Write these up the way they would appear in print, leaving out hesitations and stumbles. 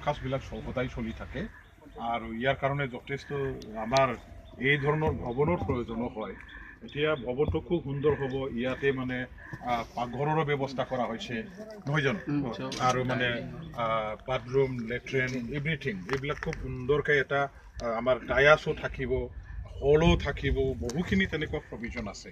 কাজবিলাক সদায় চলি থাকে আৰু ইয়াৰ কাৰণে যথেষ্ট আমাৰ এই ধৰণৰ ভৱনৰ প্ৰয়োজনো হয়। এতিয়া ভৱনটো খুব সুন্দৰ হ'ব। ইয়াতে মানে পাকঘৰৰো ব্যৱস্থা কৰা হৈছে নহয় জানো, আৰু মানে বাথৰুম লেট্ৰিন এভৰিথিং এইবিলাক খুব সুন্দৰকৈ এটা আমাৰ ডায়াছো থাকিব, হলো থাকিব, বহুখিনি তেনেকুৱা প্ৰভিজন আছে।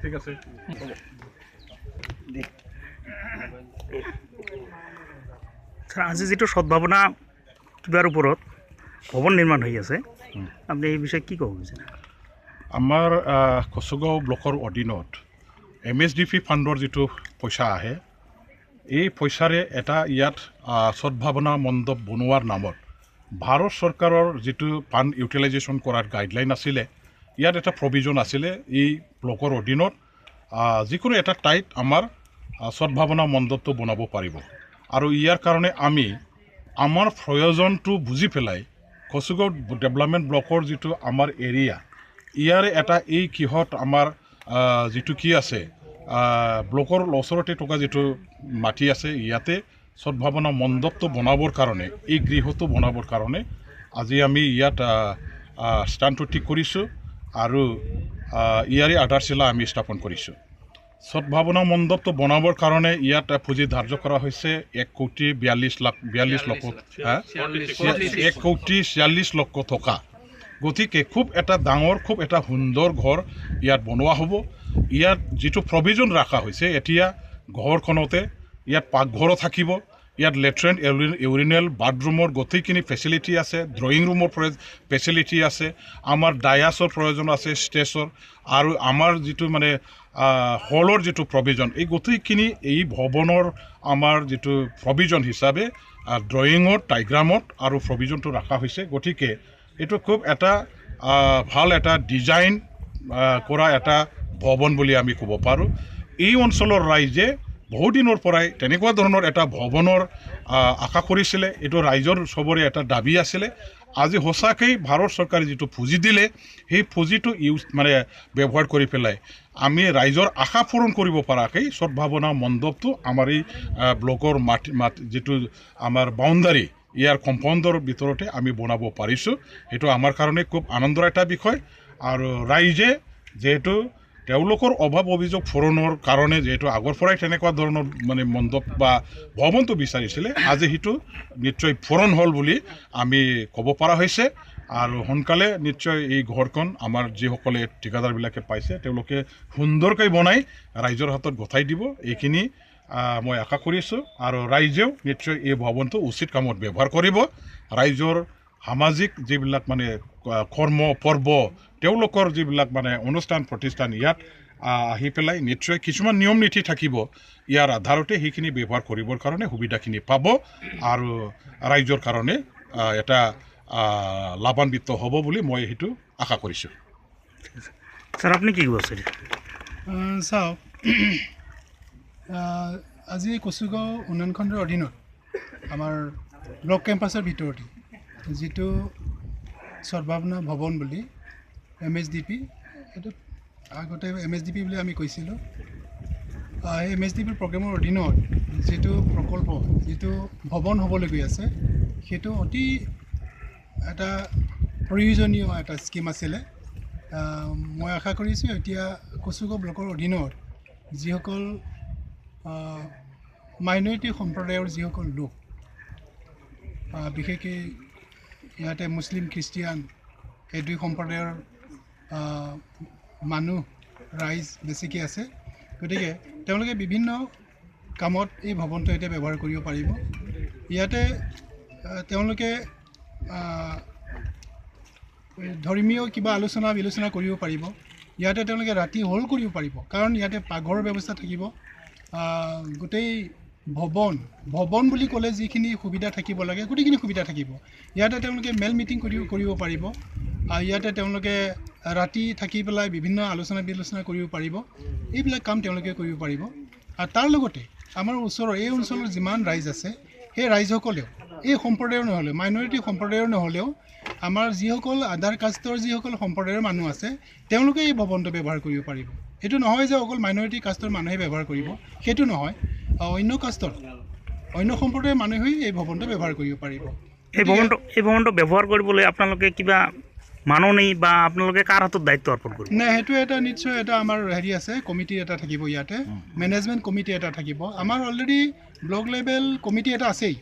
ঠিক আছে। আজি যেটো সদ্ভাৱনা কিবাৰ ওপৰত ভৱন নিৰ্মাণ হৈ আছে, আপুনি এই বিষয়ে কি ক'ব বিচাৰে? আমাৰ কচুগাঁও ব্লকৰ অধীনত MSDP ফাণ্ডৰ যিটো পইচা আহে, এই পইচাৰে এটা ইয়াত সদ্ভাৱনা মণ্ডপ বনোৱাৰ নামত ভাৰত চৰকাৰৰ যিটো ফাণ্ড ইউটিলাইজেশ্যন কৰাৰ গাইডলাইন আছিলে, ইয়াত এটা প্ৰভিজন আছিলে এই ব্লকৰ অধীনত যিকোনো এটা ঠাইত আমাৰ সদ্ভাৱনা মণ্ডপটো বনাব পাৰিব। আৰু ইয়াৰ কাৰণে আমি আমাৰ প্ৰয়োজনটো বুজি পেলাই কচুগাঁও ডেভেলপমেণ্ট ব্লকৰ যিটো আমাৰ এৰিয়া, ইয়াৰে এটা এই কিহত আমাৰ যিটো কি আছে ব্লকৰ ওচৰতে থকা যিটো মাটি আছে, ইয়াতে সদ্ভাৱনা মণ্ডপটো বনাবৰ কাৰণে, এই গৃহটো বনাবৰ কাৰণে আজি আমি ইয়াত স্থানটো ঠিক কৰিছোঁ আৰু ইয়াৰে আধাৰশিলা আমি স্থাপন কৰিছোঁ। সদ্ভাৱনা মণ্ডপটো বনাবৰ কাৰণে ইয়াত পুঁজি ধাৰ্য কৰা হৈছে 1,42,00,000 টকা। গতিকে খুব এটা ডাঙৰ, খুব এটা সুন্দৰ ঘৰ ইয়াত বনোৱা হ'ব। ইয়াত যিটো প্ৰভিজন ৰখা হৈছে, এতিয়া ঘৰখনতে ইয়াত পাকঘৰো থাকিব, ইয়াত লেট্ৰিন ইউৰিনেল বাথৰুমৰ গোটেইখিনি ফেচিলিটি আছে, ড্ৰয়িং ৰুমৰ ফেচিলিটি আছে, আমাৰ ডায়াছৰ প্ৰয়োজন আছে, ষ্টেজৰ, আৰু আমাৰ যিটো মানে হলৰ যিটো প্ৰভিজন, এই গোটেইখিনি এই ভৱনৰ আমাৰ যিটো প্ৰভিজন হিচাপে ড্ৰয়িঙত, ডাইগ্ৰামত আৰু প্ৰভিজনটো ৰখা হৈছে। গতিকে এইটো খুব এটা ভাল এটা ডিজাইন কৰা এটা ভৱন বুলি আমি ক'ব পাৰোঁ। এই অঞ্চলৰ ৰাইজে বহুদিনৰ পৰাই তেনেকুৱা ধৰণৰ এটা ভৱনৰ আশা কৰিছিলে। এইটো ৰাইজৰ চবৰে এটা দাবী আছিলে। আজি সঁচাকৈ ভাৰত চৰকাৰে যিটো পুঁজি দিলে, সেই পুঁজিটো ব্যৱহাৰ কৰি পেলাই আমি ৰাইজৰ আশা পূৰণ কৰিব পৰাকৈ সদ্ভাৱনা মণ্ডপটো আমাৰ এই ব্লকৰ যিটো আমাৰ বাউণ্ডাৰী, ইয়াৰ কম্পাউণ্ডৰ ভিতৰতে আমি বনাব পাৰিছোঁ। সেইটো আমাৰ কাৰণে খুব আনন্দৰ এটা বিষয়। আৰু ৰাইজে যিহেতু তেওঁলোকৰ অভাৱ অভিযোগ পূৰণৰ কাৰণে যিহেতু আগৰ পৰাই তেনেকুৱা ধৰণৰ মণ্ডপ বা ভৱনটো বিচাৰিছিলে, আজি সেইটো নিশ্চয় পূৰণ হ'ল বুলি আমি ক'ব পৰা হৈছে। আৰু সোনকালে নিশ্চয় এই ঘৰখন আমাৰ যিসকলে ঠিকাদাৰবিলাকে পাইছে, তেওঁলোকে সুন্দৰকৈ বনাই ৰাইজৰ হাতত গতাই দিব, এইখিনি মই আশা কৰিছোঁ। আৰু ৰাইজেও নিশ্চয় এই ভৱনটো উচিত কামত ব্যৱহাৰ কৰিব। ৰাইজৰ সামাজিক যিবিলাক কৰ্ম পৰ্ব, তেওঁলোকৰ যিবিলাক অনুষ্ঠান প্ৰতিষ্ঠান, ইয়াত আহি পেলাই নিশ্চয় কিছুমান নিয়ম নীতি থাকিব, ইয়াৰ আধাৰতে সেইখিনি ব্যৱহাৰ কৰিবৰ কাৰণে সুবিধাখিনি পাব আৰু ৰাইজৰ কাৰণে এটা লাভান্বিত হ'ব বুলি মই সেইটো আশা কৰিছোঁ। স্যাৰ, আপুনি কি ক'ব বিচাৰে? চাওক, আজি কচুগাঁও উন্নয়ন খণ্ডৰ অধীনত আমাৰ ব্লক কেম্পাছৰ ভিতৰতে যিটো সদ্ভাৱনা ভৱন বুলি MSDP, এইটো আগতে MSDP বুলি আমি কৈছিলোঁ, এই MSDP প্ৰগ্ৰেমৰ অধীনত যিটো প্ৰকল্প, যিটো ভৱন হ'বলৈ গৈ আছে, সেইটো অতি এটা প্ৰয়োজনীয় এটা স্কিম আছিলে। মই আশা কৰিছোঁ এতিয়া কচুগাঁও ব্লকৰ অধীনত যিসকল মাইনৰিটি সম্প্ৰদায়ৰ যিসকল লোক, বিশেষকৈ ইয়াতে মুছলিম খ্ৰীষ্টিয়ান এই দুই সম্প্ৰদায়ৰ মানুহ ৰাইজ বেছিকৈ আছে। গতিকে তেওঁলোকে বিভিন্ন কামত এই ভৱনটো এতিয়া ব্যৱহাৰ কৰিব পাৰিব। ইয়াতে তেওঁলোকে ধৰ্মীয় কিবা আলোচনা বিলোচনা কৰিব পাৰিব। ইয়াতে তেওঁলোকে ৰাতি হল কৰিব পাৰিব, কাৰণ ইয়াতে পাকঘৰৰ ব্যৱস্থা থাকিব। গোটেই ভৱন বুলি ক'লে যিখিনি সুবিধা থাকিব লাগে, গোটেইখিনি সুবিধা থাকিব। ইয়াতে তেওঁলোকে মেল মিটিং কৰিব পাৰিব। ইয়াতে তেওঁলোকে ৰাতি থাকি পেলাই বিভিন্ন আলোচনা বিলোচনা কৰিব পাৰিব। এইবিলাক কাম তেওঁলোকে কৰিব পাৰিব। আৰু তাৰ লগতে আমাৰ ওচৰৰ এই অঞ্চলৰ যিমান ৰাইজ আছে সেই ৰাইজসকলেও এই সম্প্ৰদায়ৰ নহ'লেও মাইনৰিটি সম্প্ৰদায়ৰ নহ'লেও আমাৰ যিসকল আধাৰ কাষ্টৰ যিসকল সম্প্ৰদায়ৰ মানুহ আছে তেওঁলোকে এই ভৱনটো ব্যৱহাৰ কৰিব পাৰিব। এইটো নহয় যে অকল মাইনৰিটি কাষ্টৰ মানুহে ব্যৱহাৰ কৰিব, সেইটো নহয়। অন্য কাষ্টৰ অন্য সম্প্ৰদায়ৰ মানুহেই এই ভৱনটো ব্যৱহাৰ কৰিব পাৰিব। এই ভৱনটো ব্যৱহাৰ কৰিবলৈ আপোনালোকে কিবা মাননি বা আপোনালোকে কাৰ হাতত দায়িত্ব অৰ্পণ কৰিব? নাই, সেইটো এটা নিশ্চয় এটা আমাৰ হেৰি আছে, কমিটি এটা থাকিব ইয়াতে, মেনেজমেণ্ট কমিটি এটা থাকিব। আমাৰ অলৰেডি ব্লক লেভেল কমিটি এটা আছেই,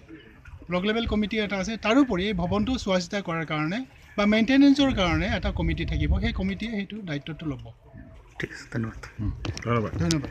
ব্লক লেভেল কমিটি এটা আছে। তাৰোপৰি এই ভৱনটো চোৱা চিতা কৰাৰ কাৰণে বা মেইনটেনেঞ্চৰ কাৰণে এটা কমিটি থাকিব, সেই কমিটিয়ে সেইটো দায়িত্বটো ল'ব। ঠিক আছে, ধন্যবাদ। ধন্যবাদ। ধন্যবাদ।